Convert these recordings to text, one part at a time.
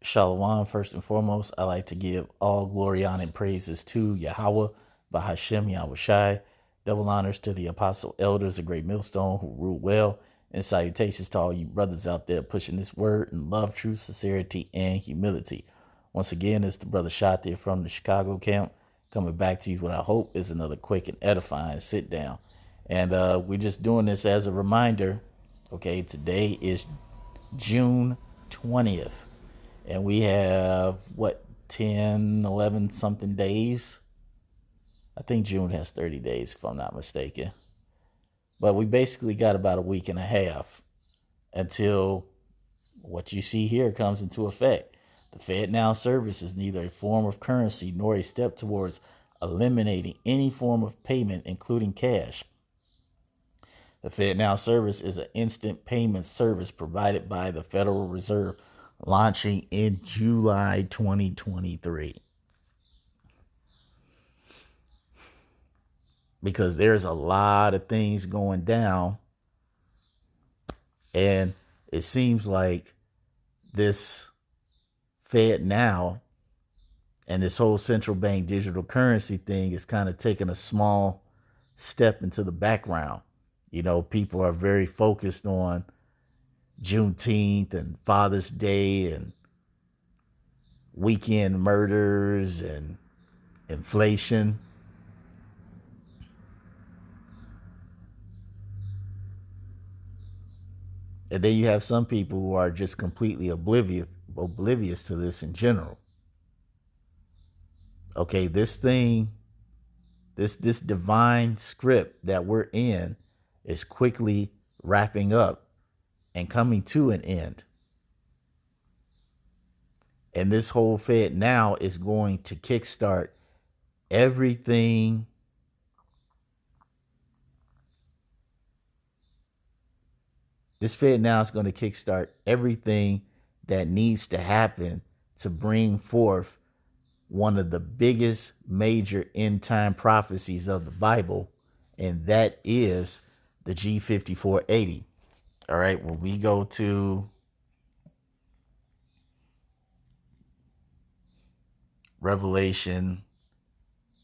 Shalom, first and foremost, I like to give all glory, honor, and praises to Yahweh, Bahashem, Yahweh Shai. Double honors to the apostle elders of Great Millstone who rule well, and salutations to all you brothers out there pushing this word in love, truth, sincerity, and humility. Once again, it's the brother Shati from the Chicago camp coming back to you with what I hope is another quick and edifying sit down. And we're just doing this as a reminder. Okay, today is June 20th. And we have, what, 10, 11 something days? I think June has 30 days, if I'm not mistaken. But we basically got about a week and a half until what you see here comes into effect. The FedNow service is neither a form of currency nor a step towards eliminating any form of payment, including cash. The FedNow service is an instant payment service provided by the Federal Reserve, launching in July 2023. Because there's a lot of things going down, and it seems like this FedNow and this whole central bank digital currency thing is kind of taking a small step into the background. You know, people are very focused on Juneteenth and Father's Day and weekend murders and inflation. And then you have some people who are just completely oblivious to this in general. Okay, this thing, this divine script that we're in is quickly wrapping up and coming to an end. And this whole FedNow is going to kickstart everything. This FedNow is going to kickstart everything that needs to happen to bring forth one of the biggest major end time prophecies of the Bible, and that is the G5480. All right, when we go to Revelation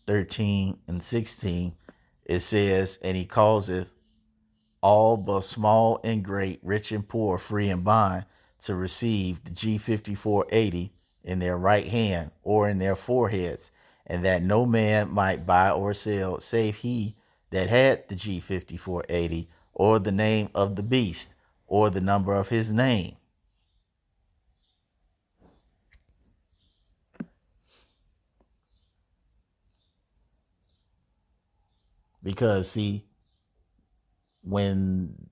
13 and 16, it says, and he calls it all both small and great, rich and poor, free and bond, to receive the G5480 in their right hand or in their foreheads, and that no man might buy or sell save he that had the G5480 or the name of the beast or the number of his name. Because, see, when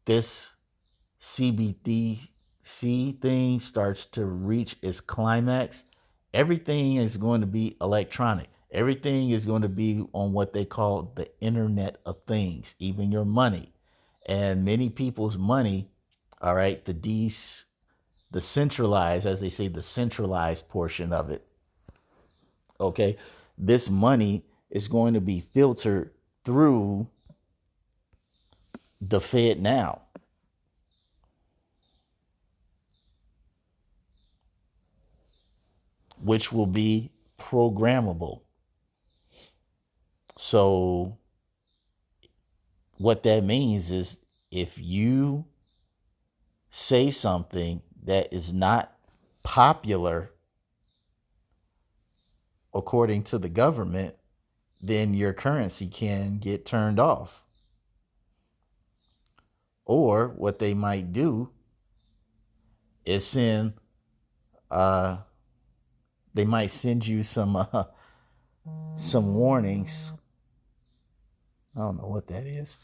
this CBDC thing starts to reach its climax, everything is going to be electronic. Everything is going to be on what they call the Internet of Things, even your money. And many people's money, all right, the centralized, as they say, the centralized portion of it, okay, this money is going to be filtered through the FedNow. Which will be programmable. So what that means is if you say something that is not popular according to the government, then your currency can get turned off. Or what they might do is they might send you some warnings. I don't know what that is.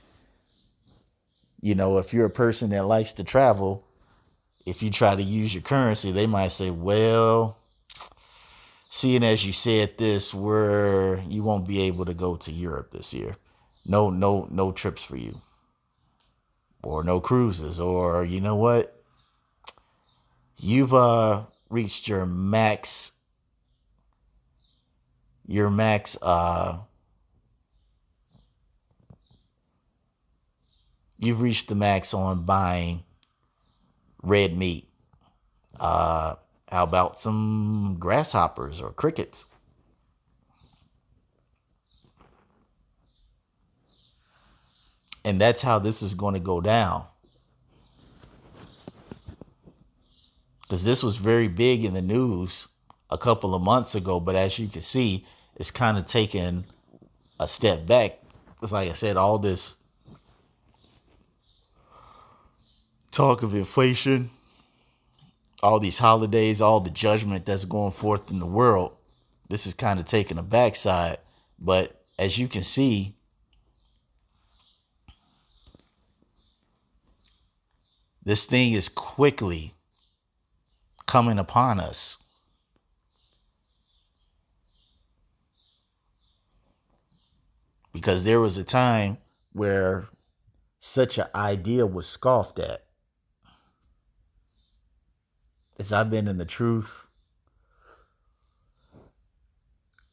You know, if you're a person that likes to travel, if you try to use your currency, they might say, well, seeing as you said this, you won't be able to go to Europe this year. No trips for you. Or no cruises. Or you know what? You've reached your max you've reached the max on buying red meat. How about some grasshoppers or crickets? And that's how this is going to go down. Because this was very big in the news a couple of months ago, but as you can see, it's kind of taken a step back. Because like I said, all this talk of inflation, all these holidays, all the judgment that's going forth in the world, this is kind of taking a backside. But as you can see, this thing is quickly coming upon us. Because there was a time where such an idea was scoffed at. As I've been in the truth,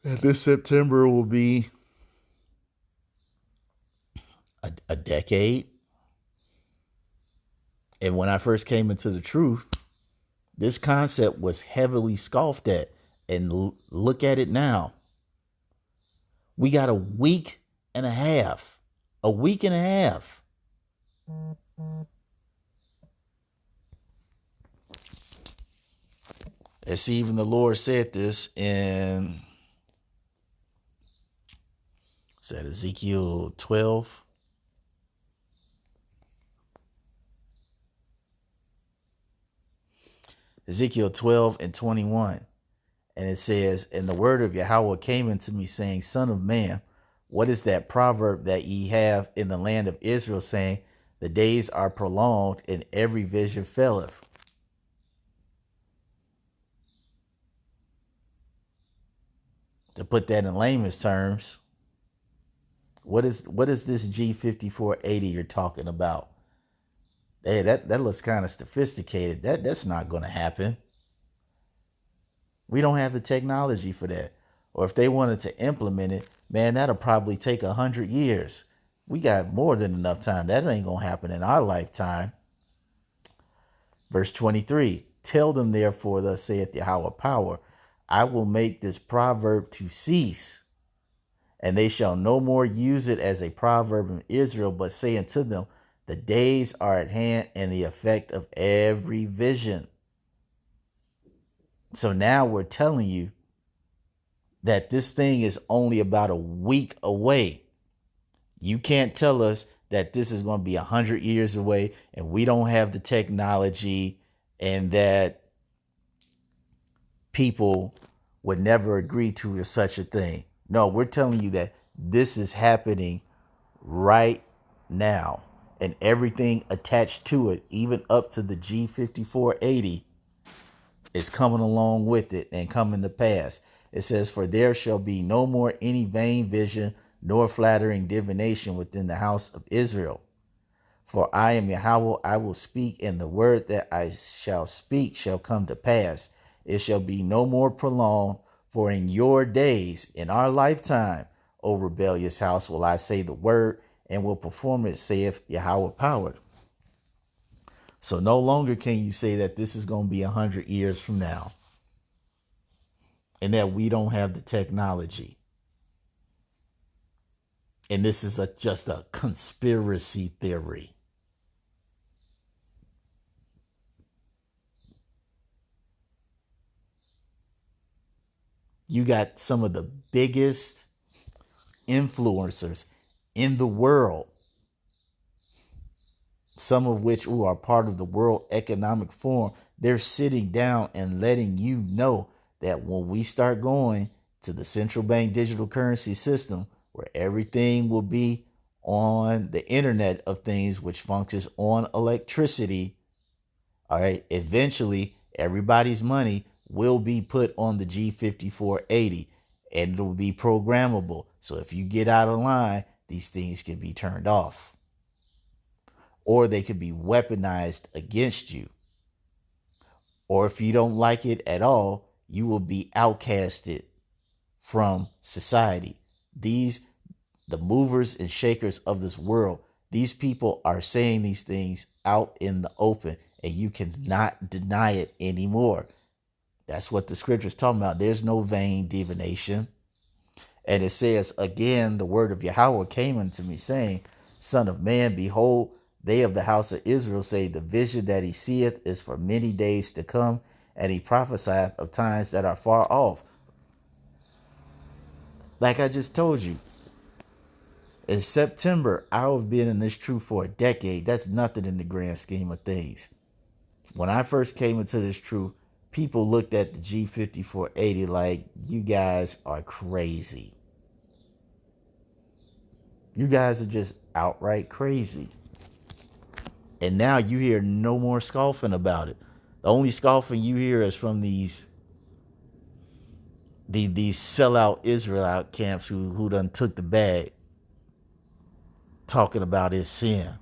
and this September will be a decade. And when I first came into the truth, this concept was heavily scoffed at. And look at it now. We got a week and a half. A week and a half. As even the Lord said this in, is that Ezekiel 12? Ezekiel 12 and 21. And it says, and the word of Yahweh came unto me, saying, Son of man, what is that proverb that ye have in the land of Israel, saying, the days are prolonged, and every vision faileth? To put that in layman's terms, what is this G5480 you're talking about? Hey, that looks kind of sophisticated. That's not going to happen. We don't have the technology for that. Or if they wanted to implement it, man, that'll probably take 100 years. We got more than enough time. That ain't going to happen in our lifetime. Verse 23, tell them therefore, thus saith Yahweh power, I will make this proverb to cease, and they shall no more use it as a proverb in Israel, but say unto them, the days are at hand, and the effect of every vision. So now we're telling you that this thing is only about a week away. You can't tell us that this is going to be 100 years away and we don't have the technology, and that people would never agree to such a thing. No, we're telling you that this is happening right now, and everything attached to it, even up to the G5480, is coming along with it and coming to pass. It says, for there shall be no more any vain vision nor flattering divination within the house of Israel. For I am Yahweh, I will speak, and the word that I shall speak shall come to pass. It shall be no more prolonged, for in your days, in our lifetime, O rebellious house, will I say the word, and will perform it, saith Yahweh power. So no longer can you say that this is going to be 100 years from now, and that we don't have the technology. And this is just a conspiracy theory. You got some of the biggest influencers in the world, some of which who are part of the World Economic Forum. They're sitting down and letting you know that when we start going to the central bank digital currency system, where everything will be on the Internet of Things, which functions on electricity, all right, eventually everybody's money will be put on the G5480, and it will be programmable. So if you get out of line, these things can be turned off, or they could be weaponized against you. Or if you don't like it at all, you will be outcasted from society. The movers and shakers of this world, These people are saying these things out in the open, and you cannot deny it anymore. That's what the scripture is talking about. There's no vain divination. And it says, again, the word of Yahweh came unto me, saying, Son of man, behold, they of the house of Israel say, the vision that he seeth is for many days to come, and he prophesieth of times that are far off. Like I just told you, in September, I have been in this truth for a decade. That's nothing in the grand scheme of things. When I first came into this truth, people looked at the G5480 like, you guys are crazy. You guys are just outright crazy. And now you hear no more scoffing about it. The only scoffing you hear is from these sellout Israelite camps who done took the bag, talking about his sin.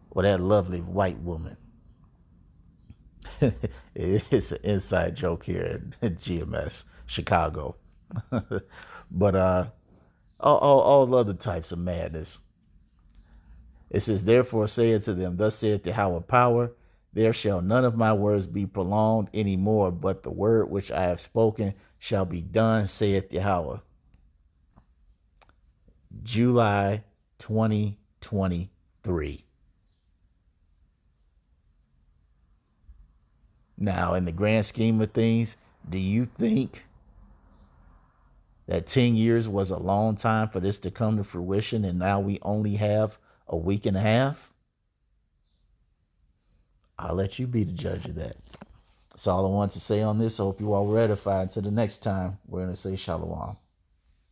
Or that lovely white woman. It's an inside joke here in GMS, Chicago. But all other types of madness. It says, therefore say unto them, thus saith Yahweh power, there shall none of my words be prolonged any more, but the word which I have spoken shall be done, saith Yahweh. July 2023. Now, in the grand scheme of things, do you think that 10 years was a long time for this to come to fruition, and now we only have a week and a half? I'll let you be the judge of that. That's all I want to say on this. I hope you all were edified. Until the next time, we're going to say shalom.